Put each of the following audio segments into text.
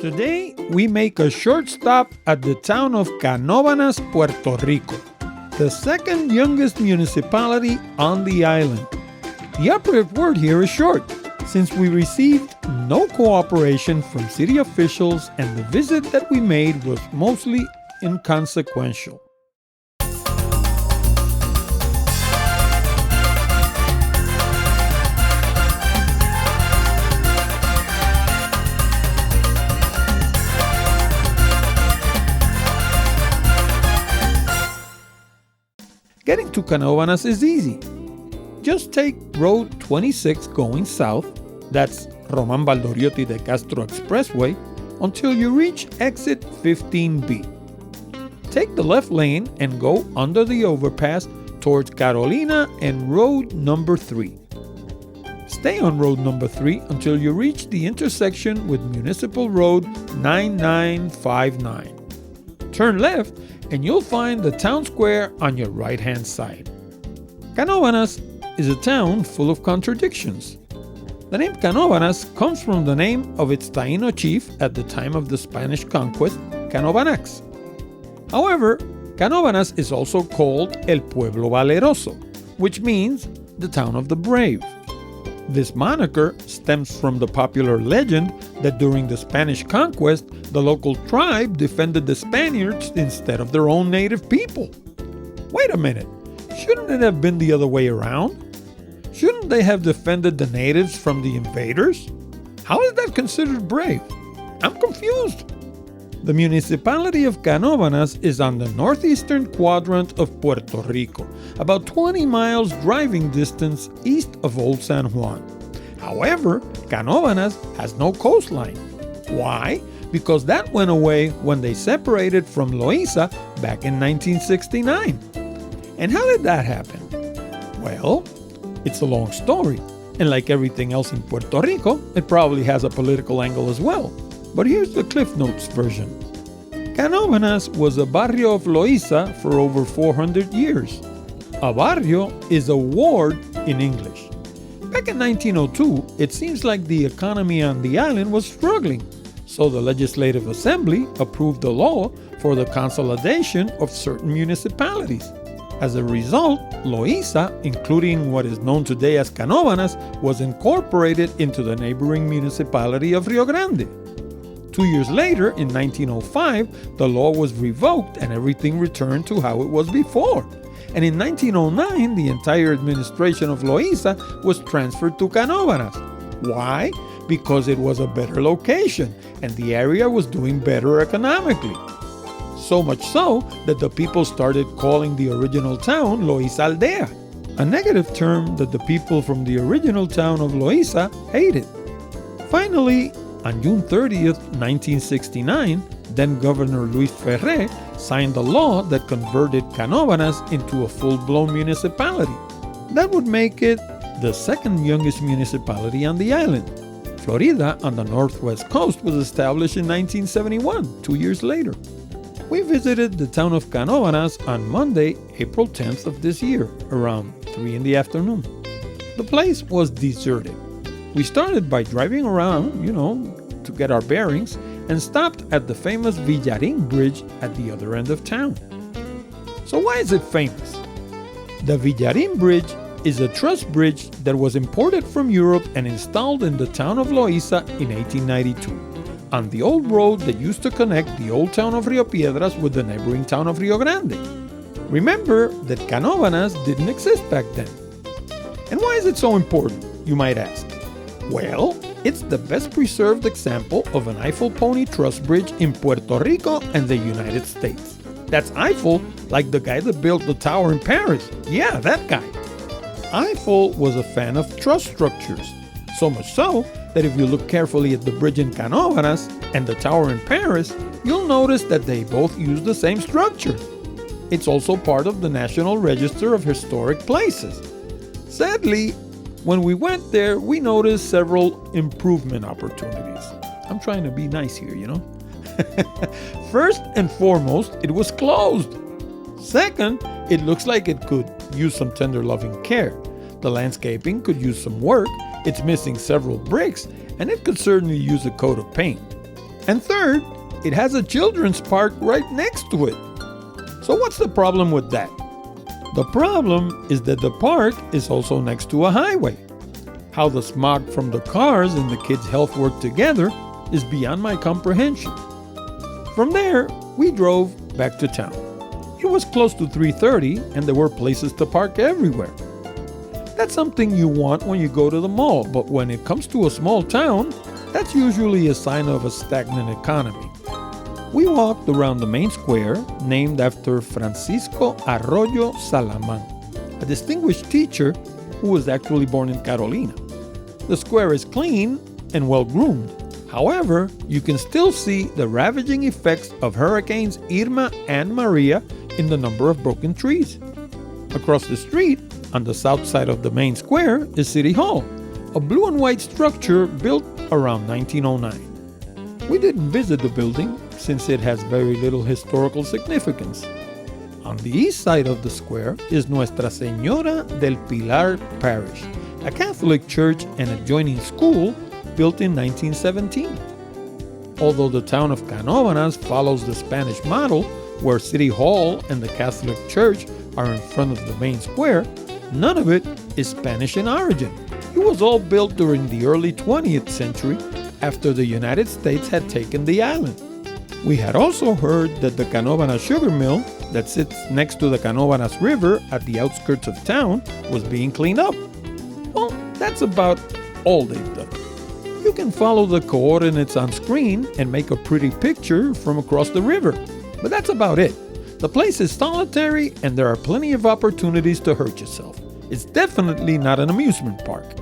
Today, we make a short stop at the town of Canóvanas, Puerto Rico, the second youngest municipality on the island. The operative word here is short, since we received no cooperation from city officials and the visit that we made was mostly inconsequential. Getting to Canóvanas is easy. Just take Road 26 going south, that's Román Valdoriotti de Castro Expressway, until you reach exit 15B. Take the left lane and go under the overpass towards Carolina and Road number 3. Stay on Road number 3 until you reach the intersection with Municipal Road 9959. Turn left and you'll find the town square on your right-hand side. Canóvanas is a town full of contradictions. The name Canóvanas comes from the name of its Taíno chief at the time of the Spanish conquest, Canóvanas. However, Canóvanas is also called El Pueblo Valeroso, which means the town of the brave. This moniker stems from the popular legend that during the Spanish conquest, the local tribe defended the Spaniards instead of their own native people. Wait a minute, shouldn't it have been the other way around? Shouldn't they have defended the natives from the invaders? How is that considered brave? I'm confused. The municipality of Canóvanas is on the northeastern quadrant of Puerto Rico, about 20 miles driving distance east of Old San Juan. However, Canóvanas has no coastline. Why? Because that went away when they separated from Loíza back in 1969. And how did that happen? Well, it's a long story, and like everything else in Puerto Rico, it probably has a political angle as well. But here's the Cliff Notes version. Canóvanas was a barrio of Loíza for over 400 years. A barrio is a ward in English. Back in 1902, it seems like the economy on the island was struggling, so the Legislative Assembly approved a law for the consolidation of certain municipalities. As a result, Loíza, including what is known today as Canóvanas, was incorporated into the neighboring municipality of Rio Grande. 2 years later, in 1905, the law was revoked and everything returned to how it was before. And in 1909, the entire administration of Loíza was transferred to Canóvanas. Why? Because it was a better location and the area was doing better economically. So much so that the people started calling the original town Loíza Aldea, a negative term that the people from the original town of Loíza hated. Finally, on June 30th, 1969, then Governor Luis Ferré signed a law that converted Canóvanas into a full-blown municipality. That would make it the second youngest municipality on the island. Florida, on the northwest coast, was established in 1971, 2 years later. We visited the town of Canóvanas on Monday, April 10th of this year, around 3 in the afternoon. The place was deserted. We started by driving around, to get our bearings, and stopped at the famous Villarán Bridge at the other end of town. So why is it famous? The Villarán Bridge is a truss bridge that was imported from Europe and installed in the town of Loíza in 1892, on the old road that used to connect the old town of Rio Piedras with the neighboring town of Rio Grande. Remember that Canóvanas didn't exist back then. And why is it so important, you might ask? Well, it's the best preserved example of an Eiffel pony truss bridge in Puerto Rico and the United States. That's Eiffel, like the guy that built the tower in Paris. Yeah, that guy. Eiffel was a fan of truss structures, so much so that if you look carefully at the bridge in Canóvanas and the tower in Paris, you'll notice that they both use the same structure. It's also part of the National Register of Historic Places. Sadly, when we went there, we noticed several improvement opportunities. I'm trying to be nice here, First and foremost, it was closed. Second, it looks like it could use some tender loving care. The landscaping could use some work, it's missing several bricks, and it could certainly use a coat of paint. And third, it has a children's park right next to it. So what's the problem with that? The problem is that the park is also next to a highway. How the smog from the cars and the kids' health work together is beyond my comprehension. From there, we drove back to town. It was close to 3:30 and there were places to park everywhere. That's something you want when you go to the mall, but when it comes to a small town, that's usually a sign of a stagnant economy. We walked around the main square, named after Francisco Arroyo Salamán, a distinguished teacher who was actually born in Carolina. The square is clean and well groomed. However, you can still see the ravaging effects of Hurricanes Irma and Maria in the number of broken trees. Across the street, on the south side of the main square, is City Hall, a blue and white structure built around 1909. We didn't visit the building since it has very little historical significance. On the east side of the square is Nuestra Señora del Pilar Parish, a Catholic church and adjoining school built in 1917. Although the town of Canóvanas follows the Spanish model, where City Hall and the Catholic Church are in front of the main square, none of it is Spanish in origin. It was all built during the early 20th century after the United States had taken the island. We had also heard that the Canóvanas sugar mill that sits next to the Canóvanas River at the outskirts of town was being cleaned up. Well, that's about all they've done. You can follow the coordinates on screen and make a pretty picture from across the river, but that's about it. The place is solitary and there are plenty of opportunities to hurt yourself. It's definitely not an amusement park.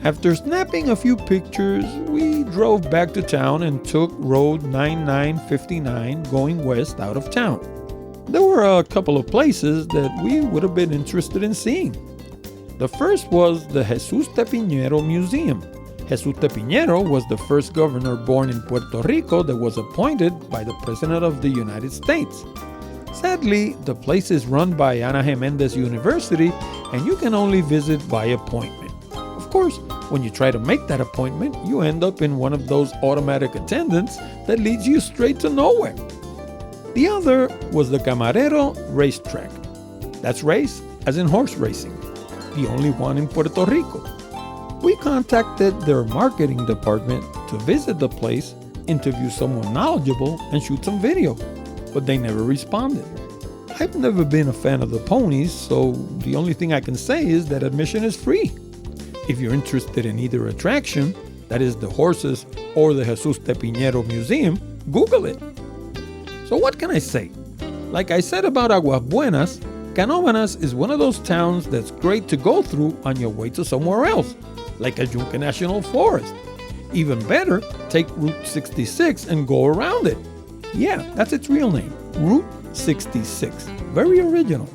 After snapping a few pictures, we drove back to town and took Road 9959 going west out of town. There were a couple of places that we would have been interested in seeing. The first was the Jesús de Piñero Museum. Jesús de Piñero was the first governor born in Puerto Rico that was appointed by the President of the United States. Sadly, the place is run by Ana Jiménez University and you can only visit by appointment. Of course, when you try to make that appointment, you end up in one of those automatic attendants that leads you straight to nowhere. The other was the Camarero racetrack. That's race as in horse racing, the only one in Puerto Rico. We contacted their marketing department to visit the place, interview someone knowledgeable, and shoot some video, but they never responded. I've never been a fan of the ponies, so the only thing I can say is that admission is free. If you're interested in either attraction, that is the horses or the Jesús de Piñero Museum, Google it. So what can I say? Like I said about Aguas Buenas, Canóvanas is one of those towns that's great to go through on your way to somewhere else, like El Yunque National Forest. Even better, take Route 66 and go around it. Yeah, that's its real name, Route 66. Very original.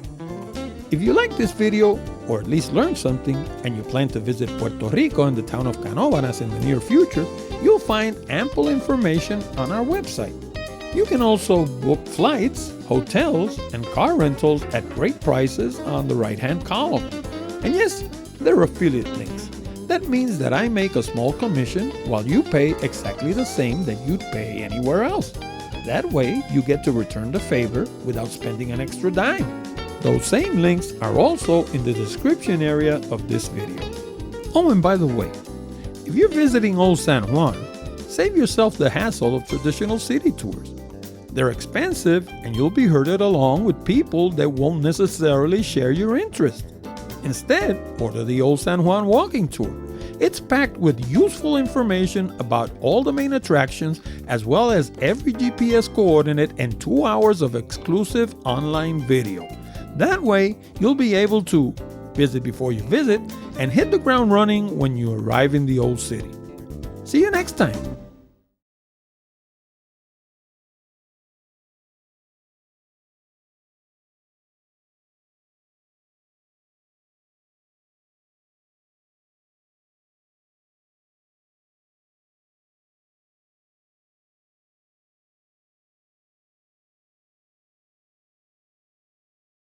If you like this video, or at least learned something, and you plan to visit Puerto Rico and the town of Canóvanas in the near future, you'll find ample information on our website. You can also book flights, hotels, and car rentals at great prices on the right-hand column. And yes, there are affiliate links. That means that I make a small commission while you pay exactly the same that you'd pay anywhere else. That way, you get to return the favor without spending an extra dime. Those same links are also in the description area of this video. Oh, and by the way, if you're visiting Old San Juan, save yourself the hassle of traditional city tours. They're expensive and you'll be herded along with people that won't necessarily share your interest. Instead, order the Old San Juan walking tour. It's packed with useful information about all the main attractions, as well as every GPS coordinate and 2 hours of exclusive online video. That way, you'll be able to visit before you visit and hit the ground running when you arrive in the old city. See you next time.